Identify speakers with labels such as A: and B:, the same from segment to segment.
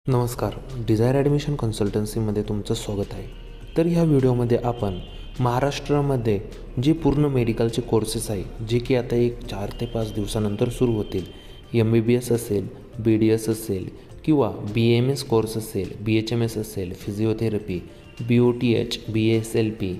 A: नमस्कार, Dzire admission कन्सल्टन्सीमध्ये तुमचं स्वागत आहे. तर ह्या व्हिडिओमध्ये आपण महाराष्ट्रामध्ये जे पूर्ण मेडिकलचे कोर्सेस आहे, जे की आता एक 4 ते 5 दिवसानंतर सुरू होतील. MBBS असेल, BDS असेल किंवा BAMS कोर्स असेल, BHMS असेल, physiotherapy, BOTH, BSLP,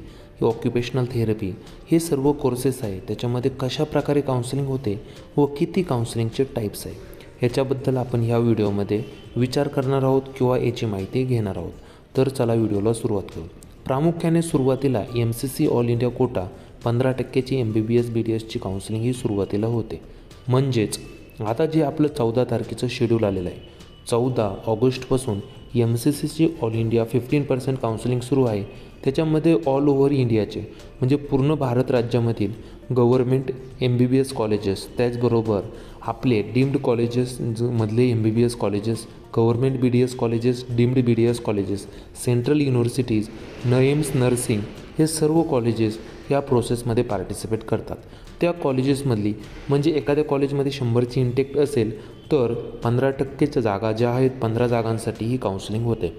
A: occupational therapy, हे सर्व कोर्सेस आहे. त्याच्यामध्ये कशा प्रकारे काउन्सिलिंग होते व किती काउन्सिलिंगचे टाईप्स आहे ह्याच्याबद्दल आपण ह्या व्हिडिओमध्ये विचार करणार आहोत किंवा याची माहिती घेणार आहोत. तर चला व्हिडिओला सुरुवात करू. प्रामुख्याने सुरुवातीला MCC ऑल इंडिया कोटा 15%ची MBBS BDSची काउन्सिलिंग ही सुरुवातीला होते. म्हणजेच आता जे आपलं 14 तारखेचं शेड्यूल आलेलं आहे, 14 ऑगस्टपासून MCCची ऑल इंडिया 15% काउन्सिलिंग सुरू आहे. त्याच्यामध्ये ऑल ओव्हर इंडियाचे म्हणजे पूर्ण भारत राज्यामधील गव्हर्मेंट MBBS कॉलेजेस, त्याचबरोबर आपले डीम्ड कॉलेजेस मधले MBBS colleges, government BDS colleges, deemed BDS colleges, central universities, NIMS nursing, हे सर्व कॉलेजेस या प्रोसेसमध्ये पार्टिसिपेट करतात. त्या कॉलेजेसमधली म्हणजे एखाद्या कॉलेजमध्ये 100ची इंटेक असेल तर 15%च्या जागा ज्या आहेत, 15 जागांसाठी ही काउन्सिलिंग होते.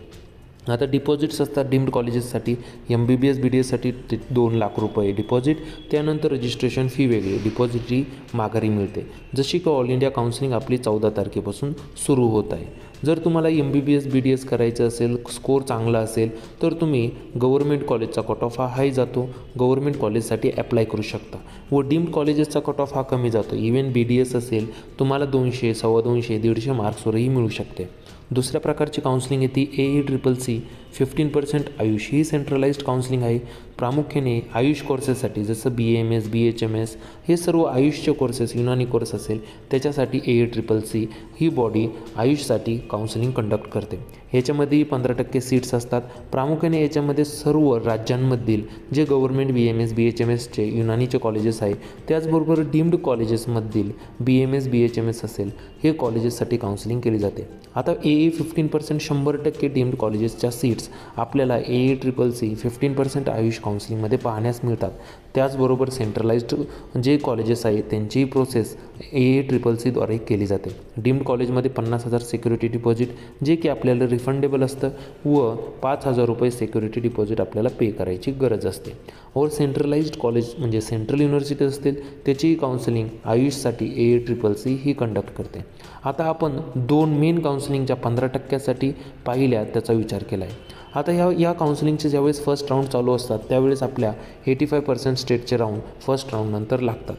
A: आता डिपॉझिट्स असतात डीम्ड कॉलेजेससाठी. MBBS BDSसाठी 2 लाख रुपये डिपॉझिट, त्यानंतर रजिस्ट्रेशन फी वेगळी, डिपॉझिट ही माघारी मिळते. जशी की ऑल इंडिया काउन्सिलिंग आपली 14 तारखेपासून सुरू होत आहे. जर तुम्हाला MBBS BDS करायचं असेल, स्कोर चांगला असेल तर तुम्ही गव्हर्मेंट कॉलेजचा कट ऑफ हा हाय जातो, गव्हर्मेंट कॉलेजसाठी ॲप्लाय करू शकता. व डीम्ड कॉलेजेसचा कट ऑफ हा कमी जातो. इव्हन BDS असेल तुम्हाला 200, 250, 150 मार्क्सवरही मिळू शकते. दुसऱ्या प्रकारची काउन्सिलिंग येते AECCC 15% आयुष. ही सेंट्रलाइज्ड काउन्सिलिंग आहे. प्रामुख्याने आयुष कोर्सेससाठी जसं BAMS, BHMS हे सर्व आयुषचे कोर्सेस, युनानी कोर्स असेल त्याच्यासाठी AECCC ही बॉडी आयुषसाठी काउन्सिलिंग कंडक्ट करते. ह्याच्यामध्येही 15% सीट्स असतात. प्रामुख्याने याच्यामध्ये सर्व राज्यांमधील जे गव्हर्मेंट BAMS, BHMSचे युनानीचे कॉलेजेस आहे, त्याचबरोबर डीम्ड कॉलेजेसमधील BAMS, BHMS असेल हे कॉलेजेससाठी काउन्सिलिंग केली जाते. आता 15% 100% डीम्ड कॉलेजेसच्या सीट्स आपल्याला AECCC 15% आयुष काउन्सिलिंगमध्ये पाहण्यास मिळतात. त्याचबरोबर सेंट्रलाइज्ड जे कॉलेजेस आहेत त्यांचीही प्रोसेस AECCCद्वारे केली जाते. डीम्ड कॉलेजमध्ये 50,000 सिक्युरिटी डिपॉझिट जे की आपल्याला रिफंडेबल असतं व 5,000 रुपये सिक्युरिटी डिपॉझिट आपल्याला पे करायची गरज असते. और सेंट्रलाइज्ड कॉलेज म्हणजे सेंट्रल युनिव्हर्सिटी असतील त्याचीही काउन्सिलिंग आयुषसाठी AECCC ही कंडक्ट करते. आता आपण 2 मेन काउन्सिलिंगच्या 15%साठी पाहिल्या त्याचा विचार केला आहे. आता या काउन्सिलिंगचे ज्यावेळेस फर्स्ट राऊंड चालू असतात त्यावेळेस आपल्या 85% स्टेटचे राऊंड फर्स्ट राऊंडनंतर लागतात.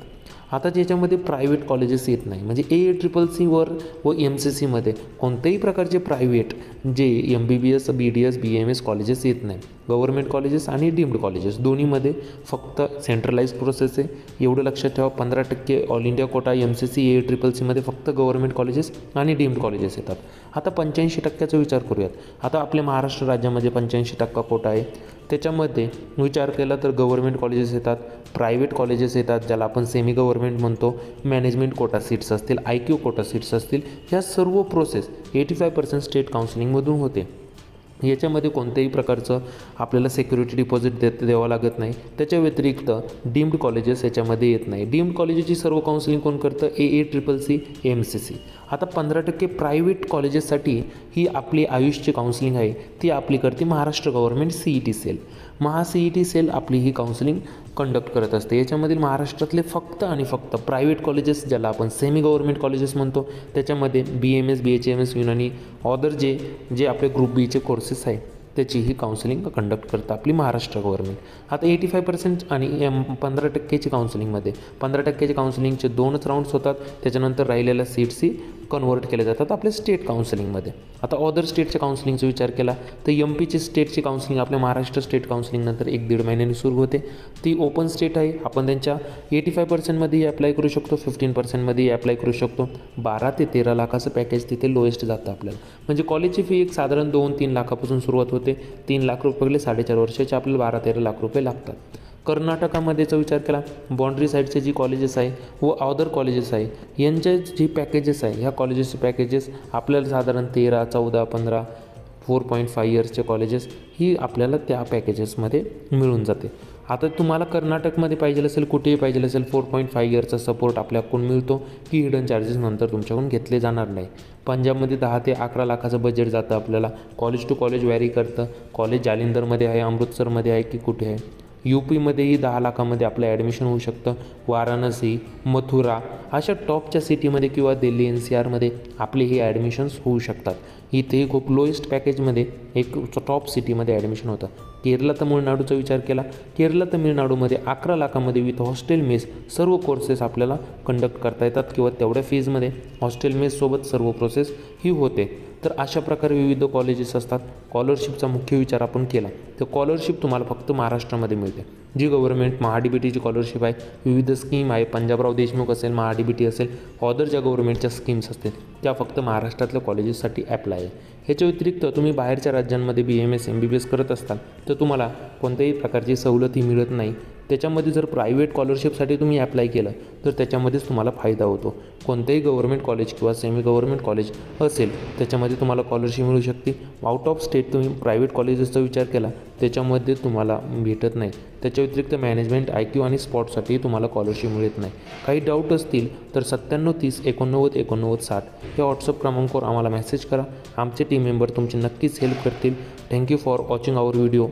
A: आता ज्याच्यामध्ये प्रायव्हेट कॉलेजेस येत नाही म्हणजे AECCCवर व MCCमध्ये कोणत्याही प्रकारचे प्रायव्हेट जे MBBS, BDS, BAMS कॉलेजेस येत नाही. गव्हर्मेंट कॉलेजेस आणि डीम्ड कॉलेजेस दोन्हीमध्ये फक्त सेंट्रलाइज प्रोसेस आहे. एवढं लक्षात ठेवा. 15% ऑल इंडिया कोटा MCC AECCCमध्ये फक्त गव्हर्मेंट कॉलेजेस आणि डीम्ड कॉलेजेस येतात. आता 85%चा विचार करूयात. आता आपल्या महाराष्ट्र राज्यामध्ये 85% कोटा आहे. त्याच्यामध्ये विचार केला तर गव्हर्मेंट कॉलेजेस येतात, प्रायव्हेट कॉलेजेस येतात ज्याला आपण सेमी गव्हर्मेंट म्हणतो, मॅनेजमेंट कोटा सीट्स असतील, IQ कोटा सीट्स असतील, ह्या सर्व प्रोसेस 85% स्टेट काउन्सिलिंगमधून होते. याच्यामध्ये कोणत्याही प्रकारचं आपल्याला सिक्युरिटी डिपॉझिट द्यावं लागत नाही. त्याच्या व्यतिरिक्त डीम्ड कॉलेजेस याच्यामध्ये येत नाही. डीम्ड कॉलेजेसची सर्व काउन्सिलिंग कोण करतं? AECCC, MCC. आता 15% प्रायव्हेट कॉलेजेससाठी ही आपली आयुषची काउन्सिलिंग आहे ती आपली करते Maharashtra government CET cell. CET cell आपली ही काउन्सिलिंग कंडक्ट करत असते. याच्यामधील महाराष्ट्रातले फक्त आणि फक्त प्रायव्हेट कॉलेजेस ज्याला आपण सेमी गव्हर्मेंट कॉलेजेस म्हणतो त्याच्यामध्ये BAMS, BHMS, युनानी ऑदर जे आपले ग्रुप बीचे कोर्सेस आहे त्याची ही काउन्सिलिंग कंडक्ट करतं आपली महाराष्ट्र गव्हर्मेंट. आता 85% आणि 15%ची काउन्सिलिंगमध्ये 15%च्या काउन्सिलिंगचे 2च राऊंड्स होतात. त्याच्यानंतर राहिलेल्या सीट्सही कन्वर्ट केल्या जातात आपल्या स्टेट काउन्सिलिंगमध्ये. आता अदर स्टेटच्या काउन्सिलिंगचा विचार केला तर MPची स्टेटची काउन्सिलिंग आपल्या महाराष्ट्र स्टेट काउन्सिलिंगनंतर 1-1.5 महिन्यांनी सुरू होते. ती ओपन स्टेट आहे. आपण त्यांच्या 85%मध्येही अप्लाय करू शकतो, 15%मध्येही अप्लाय करू शकतो. 12 ते 13 लाखाचं पॅकेज तिथे लोएस्ट जातं आपल्याला. म्हणजे कॉलेजची फी एक साधारण 2-3 लाखापासून सुरुवात होते. 3 लाख रुपये 4.5 वर्षाचे आपल्याला 12-13 लाख रुपये लागतात. कर्नाटकामध्येचा विचार केला, बाँड्री साईडचे जी कॉलेजेस आहे व अदर कॉलेजेस आहे यांचे जी पॅकेजेस आहे ह्या कॉलेजेसचे पॅकेजेस आपल्याला साधारण 13, 14, 15, 4.5 इयर्सचे कॉलेजेस ही आपल्याला त्या पॅकेजेसमध्ये मिळून जाते. आता तुम्हाला कर्नाटकमध्ये पाहिजे असेल, कुठेही पाहिजे असेल, 4.5 इयरचा सपोर्ट आपल्याकडून मिळतो की हिडन चार्जेस नंतर तुमच्याकडून घेतले जाणार नाही. पंजाबमध्ये 10 ते 11 लाखाचं बजेट जातं आपल्याला. कॉलेज टू कॉलेज व्हॅरी करतं. कॉलेज जालिंधरमध्ये आहे, अमृतसरमध्ये आहे की कुठे आहे. UPमध्येही 10 लाखामध्ये आपलं ॲडमिशन होऊ शकतं. वाराणसी, मथुरा अशा टॉपच्या सिटीमध्ये किंवा दिल्ली NCRमध्ये आपले हे ॲडमिशन्स होऊ शकतात. इथेही खूप लोएस्ट पॅकेजमध्ये एक टॉप सिटीमध्ये ॲडमिशन होतं. केरला तमिळनाडूचा विचार केला, केरला तमिळनाडूमध्ये 11 लाखामध्ये विथ हॉस्टेल मेस सर्व कोर्सेस आपल्याला कंडक्ट करता येतात किंवा तेवढ्या फीजमध्ये हॉस्टेल मेससोबत सर्व प्रोसेस ही होते. तर अशा प्रकारे विविध कॉलेजेस असतात. स्कॉलरशिपचा मुख्य विचार आपण केला तर स्कॉलरशिप तुम्हाला फक्त महाराष्ट्रामध्ये मिळते. जी गव्हर्नमेंट MHADBTची स्कॉलरशिप आहे, विविध स्कीम आहे, पंजाबराव देशमुख असेल, MHADBT असेल, अदर ज्या गव्हर्नमेंटच्या स्कीम्स असतील त्या फक्त महाराष्ट्रातल्या कॉलेजेससाठी ॲप्लाय आहे. ह्याच्या व्यतिरिक्त तुम्ही बाहेरच्या राज्यांमध्ये BMS MBBS करत असाल तर तुम्हाला कोणत्याही प्रकारची सवलतही मिळत नाही. त्याच्यामध्ये जर प्रायव्हेट स्कॉलरशिपसाठी तुम्ही ॲप्लाय केलं तर त्याच्यामध्येच तुम्हाला फायदा होतो. कोणतेही गव्हर्नमेंट कॉलेज किंवा सेमी गव्हर्नमेंट कॉलेज असेल त्याच्यामध्ये तुम्हाला स्कॉलरशिप मिळू शकते. आउट ऑफ स्टेट तुम्ही प्रायव्हेट कॉलेजेसचा विचार केला त्याच्यामध्ये तुम्हाला भेटत नाही. त्याच्या व्यतिरिक्त मॅनेजमेंट, IQ आणि स्पॉटसाठी तुम्हाला स्कॉलरशिप मिळत नाही. काही डाऊट असतील तर 97 30 89 89 60 या व्हॉट्सअप क्रमांकावर आम्हाला मेसेज करा. आमचे टीम मेंबर तुमची नक्कीच हेल्प करतील. Thank you for watching our video.